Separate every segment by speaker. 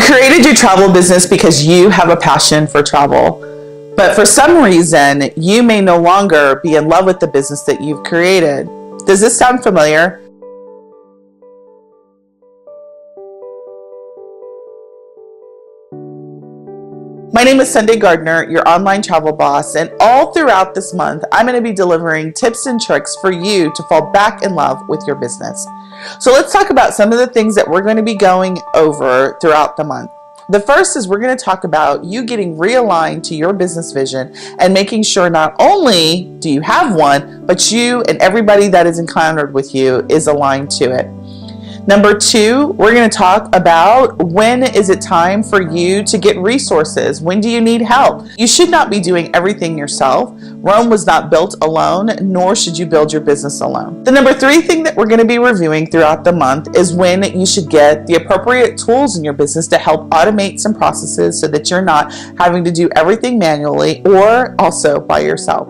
Speaker 1: created your travel business because you have a passion for travel, but for some reason, you may no longer be in love with the business that you've created. Does this sound familiar? My name is Sundey Gardner, your online travel boss, and all throughout this month, I'm going to be delivering tips and tricks for you to fall back in love with your business. So let's talk about some of the things that we're going to be going over throughout the month. The first is we're going to talk about you getting realigned to your business vision and making sure not only do you have one, but you and everybody that is encountered with you is aligned to it. Number two, we're going to talk about when is it time for you to get resources? When do you need help? You should not be doing everything yourself. Rome was not built alone, nor should you build your business alone. The number three thing that we're going to be reviewing throughout the month is when you should get the appropriate tools in your business to help automate some processes so that you're not having to do everything manually or also by yourself.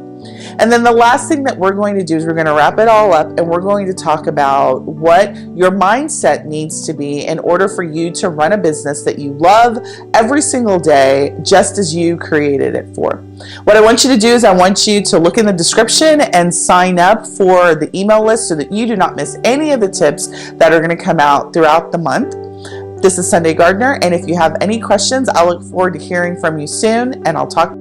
Speaker 1: And then the last thing that we're going to do is we're going to wrap it all up and we're going to talk about what your mindset needs to be in order for you to run a business that you love every single day, just as you created it for. What I want you to do is I want you to look in the description and sign up for the email list so that you do not miss any of the tips that are going to come out throughout the month. This is Sundey Gardner, and if you have any questions, I look forward to hearing from you soon, and I'll talk